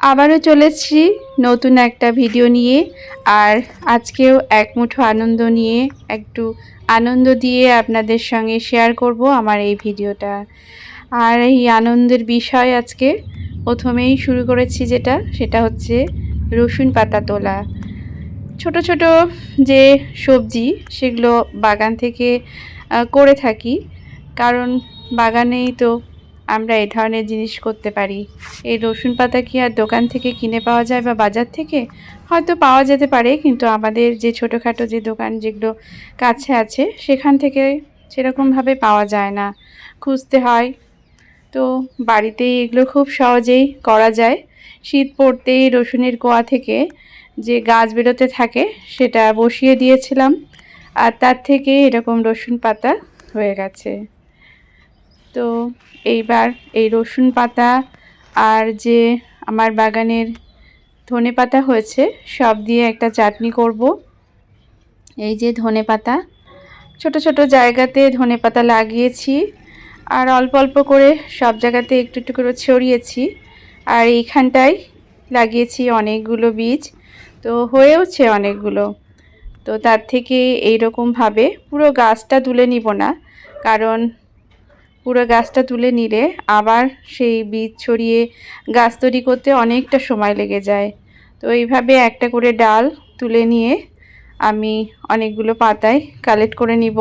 আবারও চলেছি নতুন একটা ভিডিও নিয়ে। আর আজকেও এক মুঠো আনন্দ নিয়ে একটু আনন্দ দিয়ে আপনাদের সঙ্গে শেয়ার করব আমার এই ভিডিওটা। আর এই আনন্দের বিষয় আজকে প্রথমেই শুরু করেছি সেটা হচ্ছে রসুন পাতা তোলা। ছোট ছোট যে সবজি সেগুলো বাগান থেকে করে থাকি, কারণ বাগানেই তো আমরা এই ধরনের জিনিস করতে পারি। এই রসুন পাতা কি আর দোকান থেকে কিনে পাওয়া যায় বা বাজার থেকে? হয়তো পাওয়া যেতে পারে, কিন্তু আমাদের যে ছোটোখাটো যে দোকান যেগুলো কাছে আছে সেখান থেকে সেরকমভাবে পাওয়া যায় না, খুঁজতে হয়। তো বাড়িতেই এগুলো খুব সহজেই করা যায়। শীত পড়তেই রসুনের কোয়া থেকে যে গাছ বেরোতে থাকে সেটা বসিয়ে দিয়েছিলাম, আর তার থেকে এরকম রসুন পাতা হয়ে গেছে। তো এইবার এই রসুন পাতা আর যে আমার বাগানের ধনে পাতা হয়েছে সব দিয়ে একটা চাটনি করব। এই যে ধনে পাতা, ছোট ছোট জায়গাতে ধনে পাতা লাগিয়েছি, আর অল্প অল্প করে সব জায়গাতে একটু একটু করে ছড়িয়েছি। আর এইখানটায় লাগিয়েছি অনেকগুলো বীজ, তো হয়েওছে অনেকগুলো। তো তার থেকে এইরকমভাবে পুরো গাছটা তুলে নিব না, কারণ পুরো গাছটা তুলে নিলে আবার সেই বীজ ছড়িয়ে গাছ তৈরি করতে অনেকটা সময় লেগে যায়। তো এইভাবে একটা করে ডাল তুলে নিয়ে আমি অনেকগুলো পাতায় কালেক্ট করে নিব।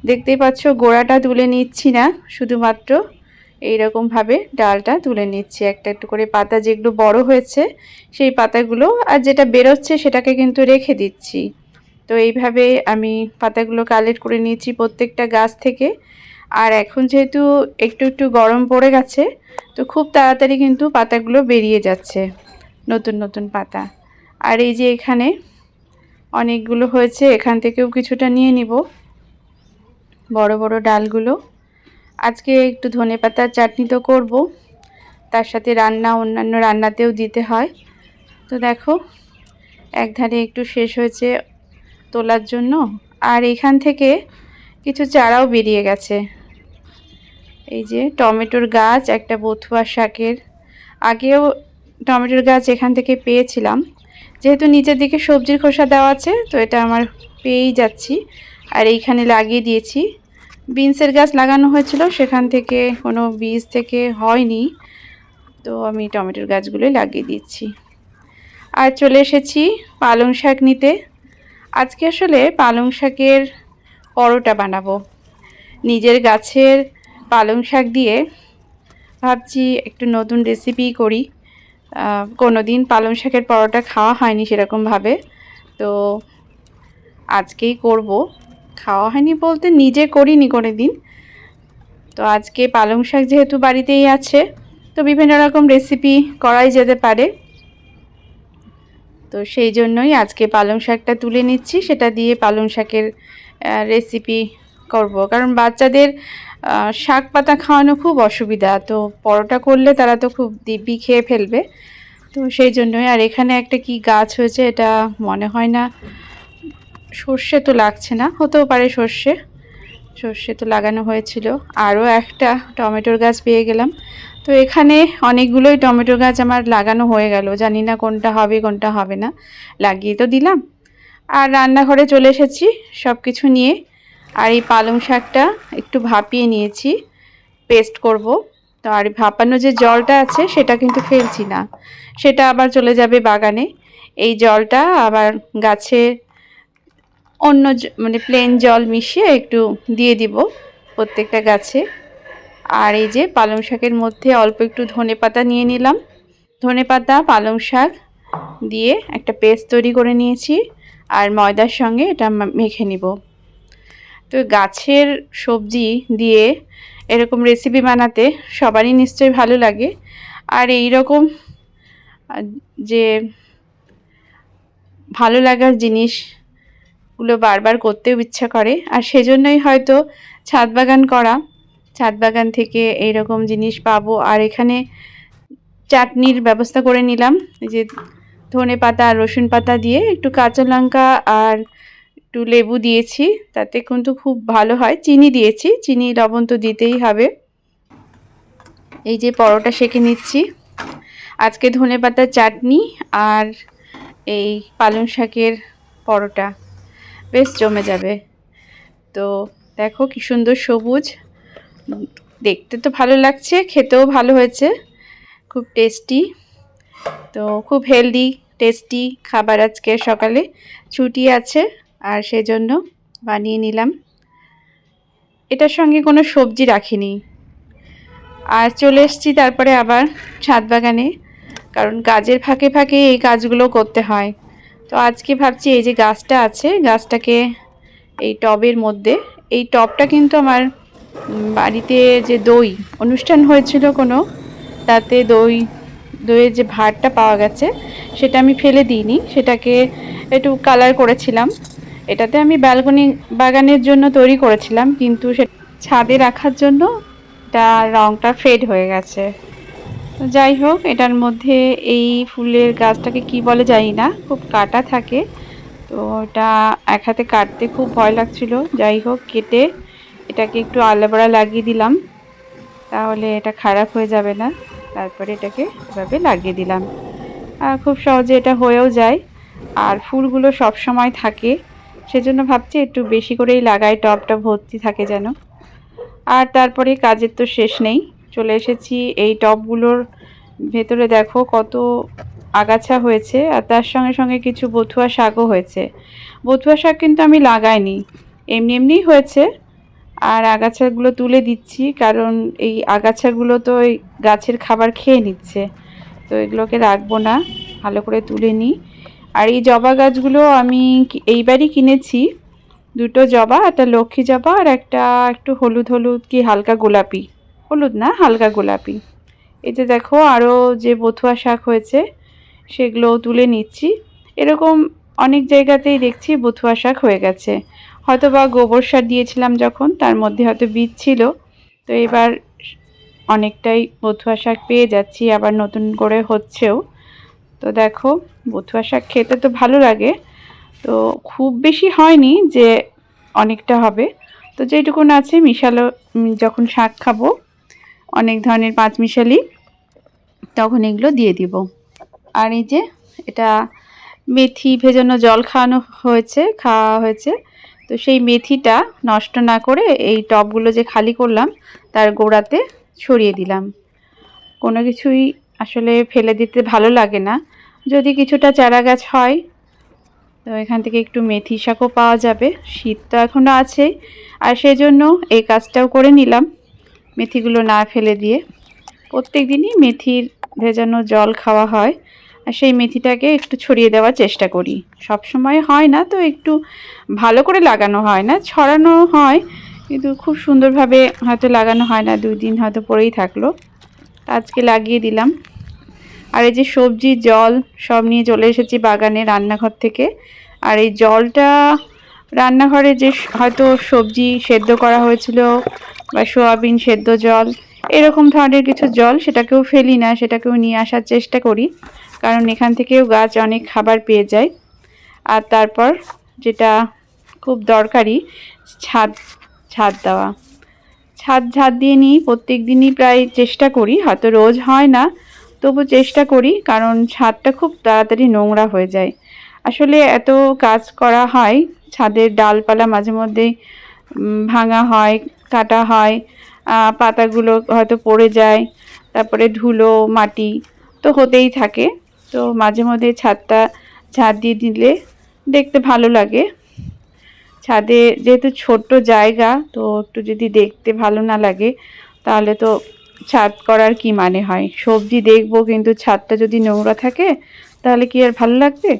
দেখতেই পাচ্ছ গোড়াটা তুলে নিচ্ছি না, শুধুমাত্র এইরকমভাবে ডালটা তুলে নিচ্ছি। একটা একটু করে পাতা যেগুলো বড় হয়েছে সেই পাতাগুলো, আর যেটা বেরোচ্ছে সেটাকে কিন্তু রেখে দিচ্ছি। তো এইভাবে আমি পাতাগুলো কালেক্ট করে নিয়েছি প্রত্যেকটা গাছ থেকে। আর এখন যেহেতু একটু একটু গরম পড়ে গেছে, তো খুব তাড়াতাড়ি কিন্তু পাতাগুলো বেরিয়ে যাচ্ছে, নতুন নতুন পাতা। আর এই যে এখানে অনেকগুলো হয়েছে, এখান থেকেও কিছুটা নিয়ে নিব, বড় বড় ডালগুলো। আজকে একটু ধনেপাতার চাটনি তো করব, তার সাথে অন্যান্য রান্নাতেও দিতে হয়। তো দেখো এক ধারে একটু শেষ হয়েছে তোলার জন্য, আর এখান থেকে কিছু চারাও বেরিয়ে গেছে। এই যে টমেটোর গাছ, একটা বথুয়া শাকের, আগেও টমেটোর গাছ এখান থেকে পেয়েছিলাম। যেহেতু নিচের দিকে সবজির খোসা দেওয়া আছে, তো এটা আমার পেয়েই যাচ্ছি। আর এইখানে লাগিয়ে দিয়েছি বিনসের গাছ লাগানো হয়েছিল, সেখান থেকে কোনো বীজ থেকে হয়নি, তো আমি টমেটোর গাছগুলোই লাগিয়ে দিচ্ছি। আর চলে এসেছি পালং শাক নিতে। আজকে আসলে পালং শাকের পরোটা বানাবো। নিজের গাছের পালং শাক দিয়ে ভাবছি একটু নতুন রেসিপি করি। কোনো দিন পালং শাকের পরোটা খাওয়া হয়নি সেরকমভাবে, তো আজকেই করব। খাওয়া হয়নি বলতে নিজে করিনি কোনো দিন। তো আজকে পালং শাক যেহেতু বাড়িতেই আছে, তো বিভিন্ন রকম রেসিপি করাই যেতে পারে। তো সেই জন্যই আজকে পালং শাকটা তুলে নিচ্ছি, সেটা দিয়ে পালং শাকের রেসিপি করব। কারণ বাচ্চাদের শাক পাতা খাওয়ানো খুব অসুবিধা, তো পরোটা করলে তারা তো খুব দিব্যি খেয়ে ফেলবে। তো সেই জন্যই। আর এখানে একটা কি গাছ হয়েছে, এটা মনে হয় না সর্ষে, তো লাগছে না, হতেও পারে সর্ষে। সর্ষে তো লাগানো হয়েছিল। আরও একটা টমেটোর গাছ পেয়ে গেলাম। তো এখানে অনেকগুলোই টমেটো গাছ আমার লাগানো হয়ে গেল, জানি না কোনটা হবে কোনটা হবে না, লাগিয়ে তো দিলাম। আর রান্নাঘরে চলে এসেছি সব কিছু নিয়ে। আর এই পালং শাকটা একটু ভাপিয়ে নিয়েছি, পেস্ট করব। তো আর ভাপানো যে জলটা আছে সেটা কিন্তু ফেলছি না, সেটা আবার চলে যাবে বাগানে। এই জলটা আবার গাছে অন্য মানে প্লেন জল মিশিয়ে একটু দিয়ে দিব প্রত্যেকটা গাছে। আর এই যে পালং শাকের মধ্যে অল্প একটু ধনেপাতা নিয়ে নিলাম, ধনেপাতা পালং শাক দিয়ে একটা পেস্ট তৈরি করে নিয়েছি, আর ময়দার সঙ্গে এটা মেখে নিব। তো গাছের সবজি দিয়ে এরকম রেসিপি বানাতে সবারই নিশ্চয়ই ভালো লাগে। আর এই রকম যে ভালো লাগার জিনিসগুলো বারবার করতেও ইচ্ছা করে, আর সেজন্যই হয়তো ছাদ বাগান করা। ছাদ বাগান থেকে এই রকম জিনিস পাবো। আর এখানে চাটনির ব্যবস্থা করে নিলাম, এই যে ধনে পাতা আর রসুন পাতা দিয়ে একটু কাঁচা লঙ্কা আর একটু লেবু দিয়েছি, তাতে কিন্তু খুব ভালো হয়। চিনি দিয়েছি, চিনি লবণ তো দিতেই হবে। এই যে পরোটা সেঁকে নিচ্ছি। আজকে ধনেপাতার চাটনি আর এই পালং শাকের পরোটা বেশ জমে যাবে। তো দেখো কি সুন্দর সবুজ, দেখতে তো ভালো লাগছে, খেতেও ভালো হয়েছে, খুব টেস্টি। তো খুব হেলদি টেস্টি খাবার আজকে সকালে, ছুটি আছে আর সেজন্য বানিয়ে নিলাম। এটার সঙ্গে কোনো সবজি রাখিনি। আর চলে এসেছি তারপরে আবার ছাদ বাগানে, কারণ কাজের ফাঁকে ফাঁকে এই কাজগুলো করতে হয়। তো আজকে ভাবছি এই যে গাছটা আছে, গাছটাকে এই টবের মধ্যে, এই টবটা কিন্তু আমার বাড়িতে যে দই অনুষ্ঠান হয়েছিল কোনো, তাতে দইয়ের যে ভাঁড়টা পাওয়া গেছে সেটা আমি ফেলে দিইনি, সেটাকে একটু কালার করেছিলাম। এটাতে আমি ব্যালকনি বাগানের জন্য তৈরি করেছিলাম, কিন্তু সে ছাদে রাখার জন্য এটা রঙটা ফেড হয়ে গেছে। যাই হোক, এটার মধ্যে এই ফুলের গাছটাকে কি বলে জানি না, খুব কাটা থাকে, তো এটা এক হাতে কাটতে খুব ভয় লাগছিল। যাই হোক, কেটে এটাকে একটু আলাবড়া লাগিয়ে দিলাম, তাহলে এটা খারাপ হয়ে যাবে না। তারপরে এটাকে এভাবে লাগিয়ে দিলাম, খুব সহজে এটা হয়েও যায়। আর ফুলগুলো সব সময় থাকে, সেজন্য ভাবছি একটু বেশি করেই লাগাই, টবটা ভর্তি থাকে যেন। আর তারপরে কাজের তো শেষ নেই, চলে এসেছি এই টবগুলোর ভেতরে, দেখো কত আগাছা হয়েছে, আর তার সঙ্গে সঙ্গে কিছু বথুয়া শাকও হয়েছে। বথুয়া শাক কিন্তু আমি লাগাইনি, এমনি এমনিই হয়েছে। আর আগাছাগুলো তুলে দিচ্ছি, কারণ এই আগাছাগুলো তো এই গাছের খাবার খেয়ে নিচ্ছে, তো এগুলোকে রাখবো না, ভালো করে তুলে নিই। আর এই জবা গাছগুলো আমি এইবারই কিনেছি, দুটো জবা, একটা লক্ষ্মী জবা আর একটা একটু হলুদ হলুদ কি হালকা গোলাপি, হলুদ না হালকা গোলাপি। এই যে দেখো আরও যে বথুয়া শাক হয়েছে সেগুলো তুলে নিচ্ছি। এরকম অনেক জায়গাতেই দেখছি বথুয়া শাক হয়ে গেছে, হয়তো বা গোবর সার দিয়েছিলাম যখন, তার মধ্যে হয়তো বীজ ছিল। তো এবার অনেকটাই বথুয়া শাক পেয়ে যাচ্ছি, আবার নতুন করে হচ্ছেও। তো দেখো, বথুয়া শাক খেতে তো ভালো লাগে, তো খুব বেশি হয়নি যে অনেকটা হবে, তো যেটুকুন আছে মিশালো, যখন শাক খাবো অনেক ধরনের পাঁচমিশালি, তখন এগুলো দিয়ে দিব। আর এই যে এটা মেথি ভেজানো জল খাওয়া হয়েছে, তো সেই মেথিটা নষ্ট না করে এই টবগুলো যে খালি করলাম তার গোড়াতে ছড়িয়ে দিলাম। কোনো কিছুই আসলে ফেলে দিতে ভালো লাগে না, যদি কিছুটা চারা গাছ হয় তো এখান থেকে একটু মেথি শাকও পাওয়া যাবে, শীত তো এখনও আছে, আর সেজন্য এই কাজটাও করে নিলাম মেথিগুলো না ফেলে দিয়ে। প্রত্যেক দিনই মেথির ভেজানো জল খাওয়া হয়, আর সেই মেথিটাকে একটু ছড়িয়ে দেওয়ার চেষ্টা করি। সব সময় হয় না, তো একটু ভালো করে লাগানো হয় না, ছড়ানো হয় কিন্তু খুব সুন্দরভাবে হয়তো লাগানো হয় না, 2 দিন হয়তো পড়েই থাকলো, আজকে লাগিয়ে দিলাম। আর এই যে সবজি জল সব নিয়ে চলে এসেছি বাগানে রান্নাঘর থেকে। আর এই জলটা রান্নাঘরে যে হয়তো সবজি সেদ্ধ করা হয়েছিল বা সোয়াবিন সেদ্ধ জল, এরকম ধরনের কিছু জল, সেটাকেও ফেলি না, সেটাকেও নিয়ে আসার চেষ্টা করি, কারণ এখান থেকেও গাছ অনেক খাবার পেয়ে যায়। আর তারপর যেটা খুব দরকারি, ছাদ ছাদ দেওয়া, ছাদ দিয়ে নিই প্রত্যেক দিনই, প্রায় চেষ্টা করি, হয়তো রোজ হয় না, তবু চেষ্টা করি, কারণ ছাদটা খুব তাড়াতাড়ি নোংরা হয়ে যায়। আসলে এত কাজ করা হয়, ছাদের ডালপালা মাঝে মধ্যেই ভাঙা হয়, কাটা হয়, পাতাগুলো হয়তো পড়ে যায়, তারপরে ধুলো মাটি তো হতেই থাকে। তো মাঝে মধ্যে ছাদটা ঝাড় দিয়ে দিলে দেখতে ভালো লাগে। ছাদে যেহেতু ছোট্ট জায়গা, তো একটু যদি দেখতে ভালো না লাগে তাহলে তো ছাদ করার কি মানে হয়। সবজি দেখবো, কিন্তু ছাদটা যদি নোংরা থাকে তাহলে কি আর ভালো লাগবে।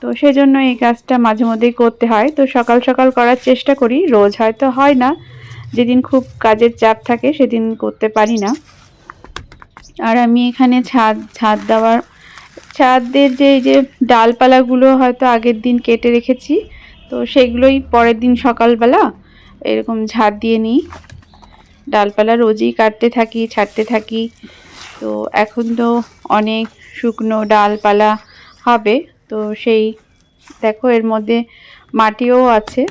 তো সেই জন্য এই কাজটা মাঝে মধ্যেই করতে হয়, তো সকাল সকাল করার চেষ্টা করি, রোজ হয়তো হয় না, যেদিন খুব কাজের চাপ থাকে সেদিন করতে পারি না। আর আমি এখানে ছাদের যে ডালপালাগুলো হয়তো আগের দিন কেটে রেখেছি, তো সেগুলোই পরের দিন সকালবেলা এরকম ঝাড় দিয়ে নিই। ডালপালা রোজই কাটতে থাকি, ছাড়তে থাকি, তো এখন তো অনেক শুকনো ডালপালা হবে, তো সেই দেখো এর মধ্যে মাটিও আছে,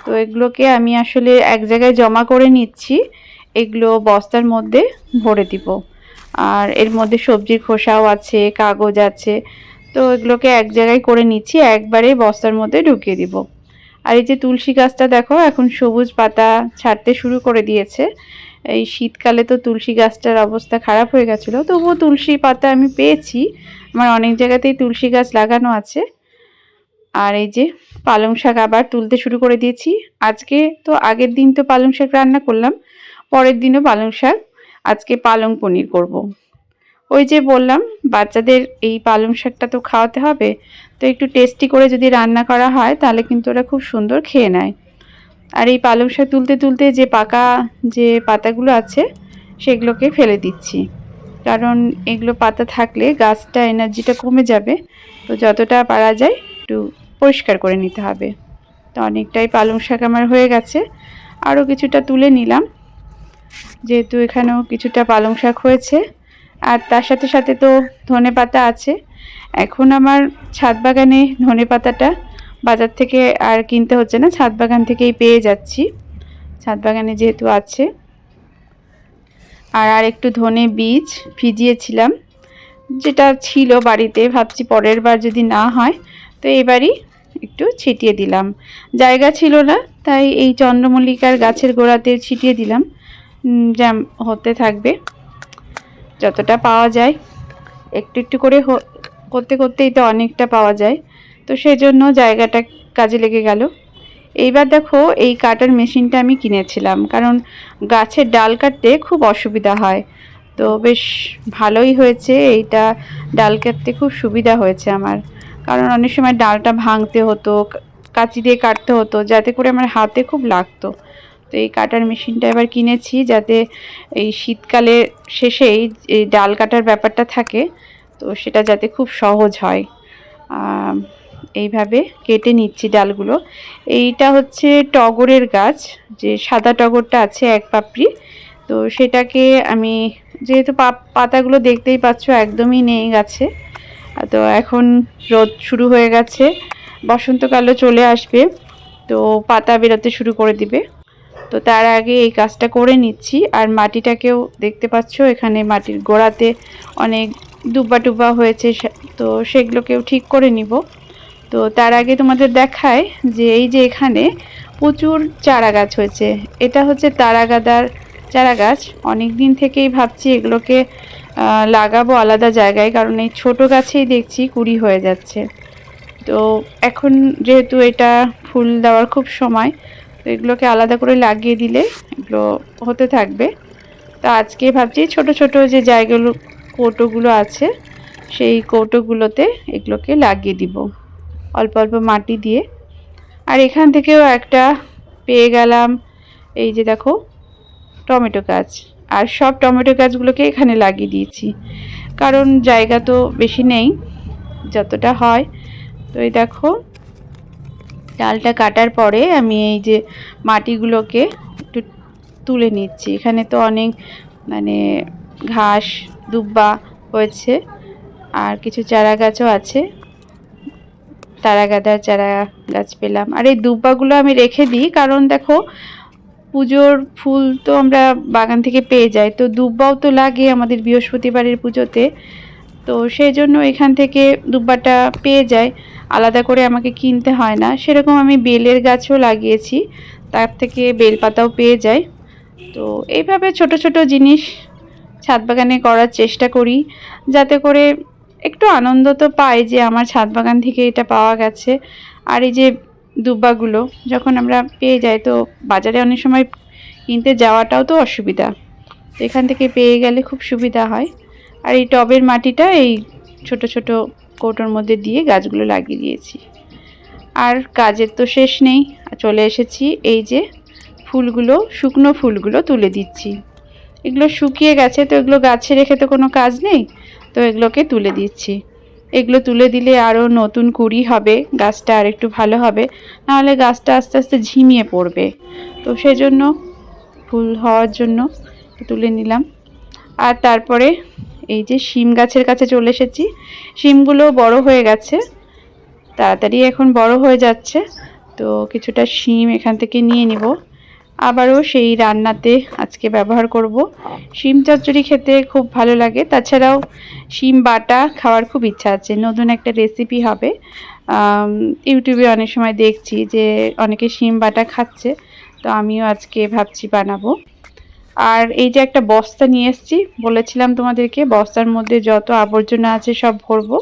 তো এগুলোকে আমি আসলে এক জায়গায় জমা করে নিচ্ছি, এগুলো বস্তার মধ্যে ভরে দিব। আর এর মধ্যে সবজির খোসাও আছে, কাগজ আছে। তো এগুলোকে এক জায়গায় করে নিচ্ছি, একবারে বস্তার মধ্যে ঢুকিয়ে দিব। আর এই যে তুলসী গাছটা দেখো এখন সবুজ পাতা ছাড়তে শুরু করে দিয়েছে। এই শীতকালে তো তুলসী গাছটার অবস্থা খারাপ হয়ে গেছিলো, তবুও তুলসী পাতা আমি পেয়েছি। আমার অনেক জায়গাতেই তুলসী গাছ লাগানো আছে। আর এই যে পালং শাক আবার তুলতে শুরু করে দিয়েছি। আজকে তো আগের দিন তো পালং শাক রান্না করলাম, পরের দিনও পালং শাক, আজকে পালং পনির করব। ওই যে বললাম বাচ্চাদের এই পালং শাকটা তো খাওয়াতে হবে, তো একটু টেস্টি করে যদি রান্না করা হয় তাহলে কিন্তু ওরা খুব সুন্দর খেয়ে নেয়। আর এই পালং শাক তুলতে তুলতে যে পাকা যে পাতাগুলো আছে সেগুলোকে ফেলে দিচ্ছি, কারণ এগুলো পাতা থাকলে গাছটা এনার্জিটা কমে যাবে। তো যতটা পারা যায় একটু পরিষ্কার করে নিতে হবে। তো অনেকটাই পালং শাক আমার হয়ে গেছে, আরও কিছুটা তুলে নিলাম, যেহেতু এখানেও কিছুটা পালং শাক হয়েছে। আর তার সাথে সাথে তো ধনেপাতা আছে। এখন আমার ছাদ বাগানে ধনেপাতাটা বাজার থেকে আর কিনতে হচ্ছে না, ছাদ বাগান থেকেই পেয়ে যাচ্ছি, ছাদ বাগানে যেহেতু আছে। আর একটু ধনে বীজ ভিজিয়েছিলাম, যেটা ছিল বাড়িতে, ভাবছি পরের বার যদি না হয় তো এবারই একটু ছিটিয়ে দিলাম। জায়গা ছিল না, তাই এই চন্দ্রমল্লিকার গাছের গোড়াতে ছিটিয়ে দিলাম, যা হতে থাকবে যতটা পাওয়া যায়। একটু একটু করে করতে করতেই তো অনেকটা পাওয়া যায়, তো সেই জন্য জায়গাটা কাজে লেগে গেল। এইবার দেখো এই কাটার মেশিনটা আমি কিনেছিলাম, কারণ গাছের ডাল কাটতে খুব অসুবিধা হয়। তো বেশ ভালোই হয়েছে, এইটা ডাল কাটতে খুব সুবিধা হয়েছে আমার, কারণ অনেক সময় ডালটা ভাঙতে হতো, কাঁচি দিয়ে কাটতে হতো, যাতে করে আমার হাতে খুব লাগতো। তো এই কাটার মেশিনটা এবার কিনেছি, যাতে এই শীতকালে শেষেই এই ডাল কাটার ব্যাপারটা থাকে, তো সেটা যাতে খুব সহজ হয়। এইভাবে কেটে নিচ্ছি ডালগুলো। এইটা হচ্ছে টগরের গাছ, যে সাদা টগরটা আছে এক পাপড়ি, তো সেটাকে আমি যেহেতু পাতাগুলো দেখতেই পাচ্ছ একদমই নেই গাছে, তো এখন রোদ শুরু হয়ে গেছে, বসন্তকালও চলে আসবে, তো পাতা বেরোতে শুরু করে দিবে। তো তার আগে এই কাজটা করে নিচ্ছি। আর মাটিটাকেও দেখতে পাচ্ছ, এখানে মাটির গোড়াতে অনেক দুব্বা টুব্বা হয়েছে, তো সেগুলোকেও ঠিক করে নিব। তো তার আগে তোমাদের দেখায় যে এই যে এখানে প্রচুর চারা গাছ হয়েছে। এটা হচ্ছে তারাগাদার চারা গাছ। অনেক দিন থেকেই ভাবছি এগুলোকে লাগাবো আলাদা জায়গায়, কারণ এই ছোটো গাছেই দেখছি কুড়ি হয়ে যাচ্ছে। তো এখন যেহেতু এটা ফুল দেওয়ার খুব সময়, তো এগুলোকে আলাদা করে লাগিয়ে দিলে এগুলো হতে থাকবে। তো আজকে ভাবছি ছোট ছোট যে জায়গাগুলো কৌটোগুলো আছে সেই কৌটোগুলোতে এগুলোকে লাগিয়ে দিব অল্প অল্প মাটি দিয়ে। আর এখান থেকেও একটা পেয়ে গেলাম, এই যে দেখো টমেটো গাছ। আর সব টমেটো গাছগুলোকে এখানে লাগিয়ে দিয়েছি, কারণ জায়গা তো বেশি নেই, যতটা হয়। তো এই দেখো ডালটা কাটার পরে আমি এই যে মাটিগুলোকে একটু তুলে নিচ্ছি। এখানে তো অনেক মানে ঘাস দুব্বা হয়েছে, আর কিছু চারা গাছও আছে, তারাগাদার চারা গাছ পেলাম। আর এই দুব্বাগুলো আমি রেখে দিই, কারণ দেখো পুজোর ফুল তো আমরা বাগান থেকে পেয়ে যাই, তো দুব্বাও তো লাগে আমাদের বৃহস্পতিবারের পুজোতে, তো সেই জন্য এখান থেকে দুব্বাটা পেয়ে যায়, আলাদা করে আমাকে কিনতে হয় না। সেরকম আমি বেলের গাছও লাগিয়েছি, তার থেকে বেলপাতাও পেয়ে যায়। তো এইভাবে ছোট ছোট জিনিস ছাদ বাগানে করার চেষ্টা করি, যাতে করে একটু আনন্দ তো পাই যে আমার ছাদ বাগান থেকে এটা পাওয়া গেছে। আর এই যে দুব্বাগুলো যখন আমরা পেয়ে যাই, তো বাজারে অনেক সময় কিনতে যাওয়াটাও তো অসুবিধা, তো এখান থেকে পেয়ে গেলে খুব সুবিধা হয়। আর এই টবের মাটিটা এই ছোট ছোট কৌটোর মধ্যে দিয়ে গাছগুলো লাগিয়ে দিয়েছি। আর কাজের তো শেষ নেই, চলে এসেছি এই যে ফুলগুলো, শুকনো ফুলগুলো তুলে দিচ্ছি। এগুলো শুকিয়ে গেছে, তো এগুলো গাছে রেখে তো কোনো কাজ নেই, তো এগুলোকে তুলে দিচ্ছি। এগুলো তুলে দিলে আরও নতুন কুঁড়ি হবে, গাছটা আর একটু ভালো হবে, নাহলে গাছটা আস্তে আস্তে ঝিমিয়ে পড়বে। তো সেজন্য ফুল হওয়ার জন্য তুলে নিলাম। আর তারপরে এই যে শিম গাছের কাছে চলে এসেছি। শিমগুলো বড় হয়ে গেছে, তাড়াতাড়ি এখন বড় হয়ে যাচ্ছে, তো কিছুটা শিম এখান থেকে নিয়ে নিব। আবারও সেই রান্নাতে আজকে ব্যবহার করব। শিম চচ্চড়ি খেতে খুব ভালো লাগে, তাছাড়াও শিম বাটা খাওয়ার খুব ইচ্ছা আছে। নতুন একটা রেসিপি হবে, ইউটিউবে অনেক সময় দেখছি যে অনেকে শিম বাটা খাচ্ছে, তো আমিও আজকে ভাবছি বানাবো। আর এই যে একটা বস্তা নিয়ে এসেছি, বলেছিলাম তোমাদেরকে বস্তার মধ্যে যত আবর্জনা আছে সব ভরবো।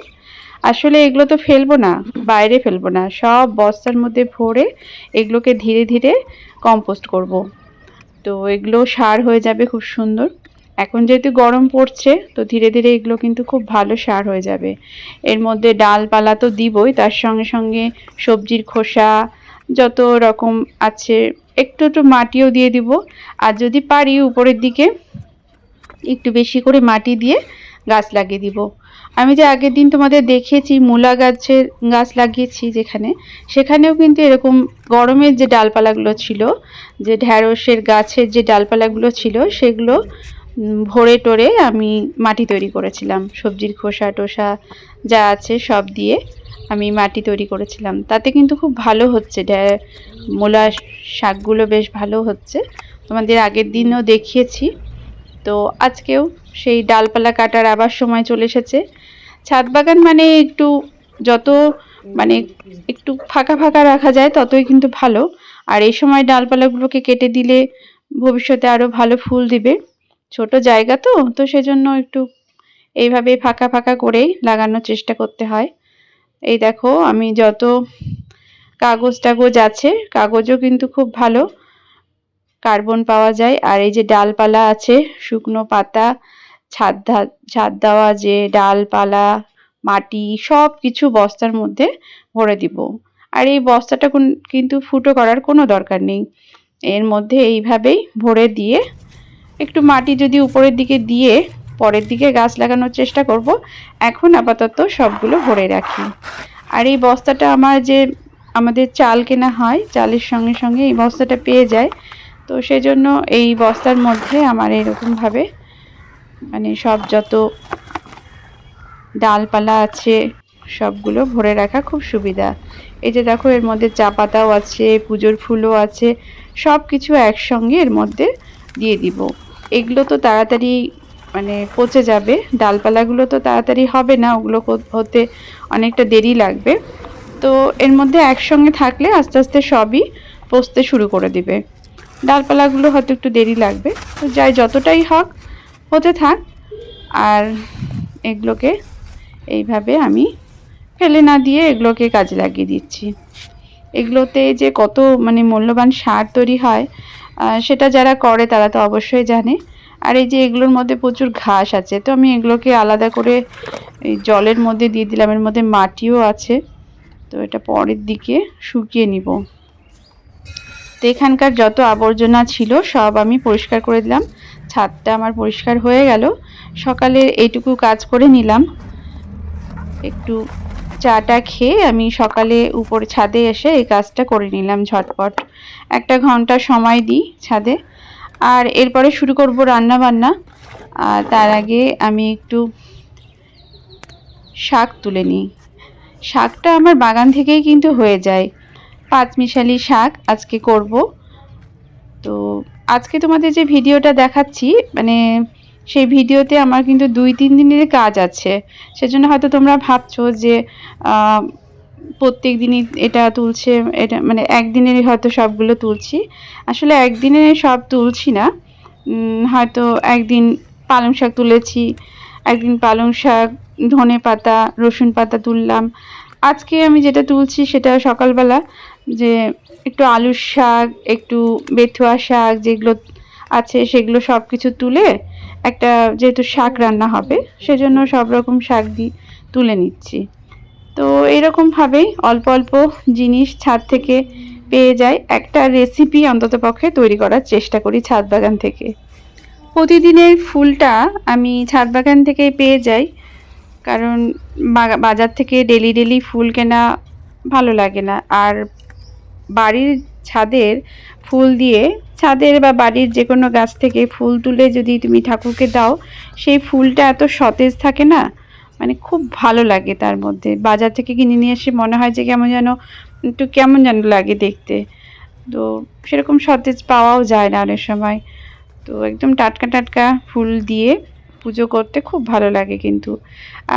আসলে এগুলো তো ফেলবো না, বাইরে ফেলবো না, সব বস্তার মধ্যে ভরে এগুলোকে ধীরে ধীরে কম্পোস্ট করব। তো এগুলো সার হয়ে যাবে খুব সুন্দর। এখন যেহেতু গরম পড়ছে, তো ধীরে ধীরে এগুলো কিন্তু খুব ভালো সার হয়ে যাবে। এর মধ্যে ডালপালা তো দিবই, তার সঙ্গে সঙ্গে সবজির খোসা যত রকম আছে, একটু একটু মাটিও দিয়ে দিব। আর যদি পারি উপরের দিকে একটু বেশি করে মাটি দিয়ে গাছ লাগিয়ে দিব। আমি যে আগের দিন তোমাদের দেখিয়েছি মূলা গাছের গাছ লাগিয়েছি যেখানে, সেখানেও কিন্তু এরকম গরমের যে ডালপালাগুলো ছিল, যে ঢ্যাঁড়সের গাছের যে ডালপালাগুলো ছিল, সেগুলো ভরে টরে আমি মাটি তৈরি করেছিলাম। সবজির খোসা টোসা যা আছে সব দিয়ে আমি মাটি তৈরি করেছিলাম, তাতে কিন্তু খুব ভালো হচ্ছে। মূলা শাকগুলো বেশ ভালো হচ্ছে, তোমাদের আগের দিনও দেখিয়েছি। তো আজকেও সেই ডালপালা কাটার আবার সময় চলে এসেছে। ছাদ বাগান মানে একটু যত মানে একটু ফাঁকা ফাঁকা রাখা যায় ততই কিন্তু ভালো। আর এই সময় ডালপালাগুলোকে কেটে দিলে ভবিষ্যতে আরও ভালো ফুল দিবে। ছোট জায়গা তো, তো সেজন্য একটু এইভাবে ফাঁকা ফাঁকা করেই লাগানোর চেষ্টা করতে হয়। এই দেখো আমি যত কাগজ টাগজ আছে, কাগজও কিন্তু খুব ভালো কার্বন পাওয়া যায়। আর এই যে ডালপালা আছে, শুকনো পাতা, ছাদ দেওয়া যে ডালপালা, মাটি সব কিছু বস্তার মধ্যে ভরে দিব। আর এই বস্তাটা কিন্তু ফুটো করার কোনো দরকার নেই, এর মধ্যে এইভাবেই ভরে দিয়ে একটু মাটি যদি উপরের দিকে দিয়ে পরের দিকে গাছ লাগানোর চেষ্টা করব। এখন আপাতত সবগুলো ভরে রাখি। আর এই বস্তাটা আমাদের চাল কেনা হয়, চালের সঙ্গে সঙ্গে এই বস্তাটা পেয়ে যায়, তো সেজন্য এই বস্তার মধ্যে আমার এরকমভাবে মানে সব যত ডালপালা আছে সবগুলো ভরে রাখা খুব সুবিধা। এই যে দেখো এর মধ্যে চা পাতাও আছে, পুজোর ফুলও আছে, সব কিছু একসঙ্গে এর মধ্যে দিয়ে দিব। এগুলো তো তাড়াতাড়ি মানে পচে যাবে, ডালপালাগুলো তো তাড়াতাড়ি হবে না, ওগুলো হতে অনেকটা দেরি লাগবে। তো এর মধ্যে একসঙ্গে থাকলে আস্তে আস্তে সবই পচতে শুরু করে দিবে। ডালপালাগুলো হয়তো একটু দেরি লাগবে, তো যাই যতটাই হোক হতে থাক। আর এগুলোকে এইভাবে আমি ফেলে না দিয়ে এগুলোকে কাজে লাগিয়ে দিচ্ছি। এগুলোতে যে কত মানে মূল্যবান সার তৈরি হয়, সেটা যারা করে তারা তো অবশ্যই জানে। আর এই যে এগুলোর মধ্যে প্রচুর ঘাস আছে, তো আমি এগুলোকে আলাদা করে এই জলের মধ্যে দিয়ে দিলাম। এর মধ্যে মাটিও আছে, তো এটা পরের দিকে শুকিয়ে নিব। তো এখানকার যত আবর্জনা ছিল সব আমি পরিষ্কার করে দিলাম। ছাদটা আমার পরিষ্কার হয়ে গেল। সকালে এইটুকু কাজ করে নিলাম, একটু চাটা খেয়ে আমি সকালে উপরে ছাদে এসে এই কাজটা করে নিলাম ঝটপট। 1 ঘন্টা সময় দিই ছাদে, আর এরপরে শুরু করব রান্না বান্না। আর তার আগে আমি একটু শাক তুলে নিই। শাকটা আমার বাগান থেকেই কিন্তু হয়ে যায়, পাঁচমিশালি শাক আজকে করব। তো আজকে তোমাদের যে ভিডিওটা দেখাচ্ছি মানে সেই ভিডিওতে আমার কিন্তু 2-3 দিনের কাজ আছে। সেজন্য হয়তো তোমরা ভাবছো যে প্রত্যেক দিনই এটা তুলছে, এটা মানে একদিনেরই হয়তো সবগুলো তুলছি। আসলে একদিনে সব তুলছি না, হয়তো একদিন পালং শাক তুলেছি, একদিন পালং শাক, ধনে পাতা, রসুন পাতা তুললাম। আজকে আমি যেটা তুলছি সেটা সকালবেলা যে একটু আলুর শাক, একটু বেথুয়া শাক যেগুলো আছে সেগুলো সব কিছু তুলে একটা, যেহেতু শাক রান্না হবে সেজন্য সব রকম শাক দিয়ে তুলে নিচ্ছি। তো এইরকমভাবেই অল্প অল্প জিনিস ছাদ থেকে পেয়ে যাই, একটা রেসিপি অন্ততপক্ষে তৈরি করার চেষ্টা করি ছাদ বাগান থেকে। প্রতিদিনের ফুলটা আমি ছাদ বাগান থেকেই পেয়ে যাই, কারণ বাজার থেকে ডেলি ডেলি ফুল কেনা ভালো লাগে না। আর বাড়ির ছাদের ফুল দিয়ে, ছাদের বা বাড়ির যে কোনো গাছ থেকে ফুল তুলে যদি তুমি ঠাকুরকে দাও, সেই ফুলটা এত সতেজ থাকে না, মানে খুব ভালো লাগে। তার মধ্যে বাজার থেকে কিনে নিয়ে এসে মনে হয় যে কেমন যেন একটু কেমন যেন লাগে দেখতে। তো সেরকম সতেজ পাওয়াও যায় না অনেক সময়। তো একদম টাটকা টাটকা ফুল দিয়ে পুজো করতে খুব ভালো লাগে কিন্তু।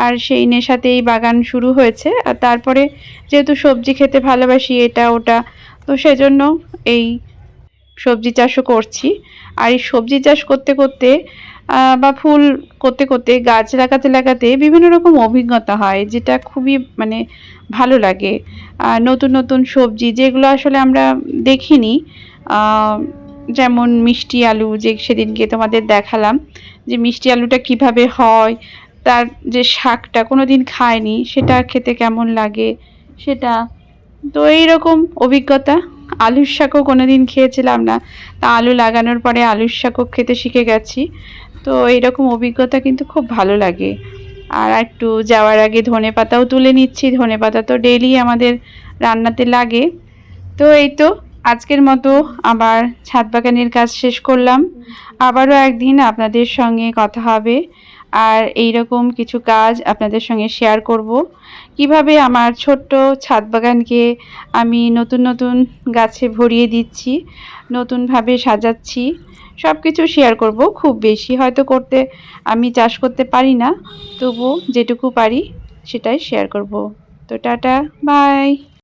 আর সেই নেশাতেই বাগান শুরু হয়েছে। আর তারপরে যেহেতু সবজি খেতে ভালোবাসি এটা ওটা, তো সেজন্য এই সবজি চাষও করছি। আর এই সবজি চাষ করতে করতে বা ফুল করতে করতে গাছ লাগাতে লাগাতে বিভিন্ন রকম অভিজ্ঞতা হয়, যেটা খুবই মানে ভালো লাগে। নতুন নতুন সবজি যেগুলো আসলে আমরা দেখিনি, যেমন মিষ্টি আলু, যে সেদিনকে তোমাদের দেখালাম যে মিষ্টি আলুটা কিভাবে হয়, তার যে শাকটা কোনো দিন খায়নি সেটা খেতে কেমন লাগে সেটা। তো এইরকম অভিজ্ঞতা। আলুর শাকও কোনো দিন খেয়েছিলাম না, তা আলু লাগানোর পরে আলুর শাকও খেতে শিখে গেছি। তো এইরকম অভিজ্ঞতা কিন্তু খুব ভালো লাগে। আর একটু যাওয়ার আগে ধনেপাতাও তুলে নিচ্ছি, ধনেপাতা তো ডেইলি আমাদের রান্নাতে লাগে। তো এই তো আজকের মতো আবার ছাদ বাগানের কাজ শেষ করলাম। আবারও একদিন আপনাদের সঙ্গে কথা হবে, আর এই রকম কিছু কাজ আপনাদের সঙ্গে শেয়ার করব। কিভাবে আমার ছোট্ট ছাদ বাগানকে আমি নতুন নতুন গাছে ভরিয়ে দিচ্ছি, নতুনভাবে সাজাচ্ছি, সব কিছু শেয়ার করব। খুব বেশি হয়তো করতে আমি চাষ করতে পারি না, তবু যেটুকু পারি সেটাই শেয়ার করব। তো টাটা, বাই।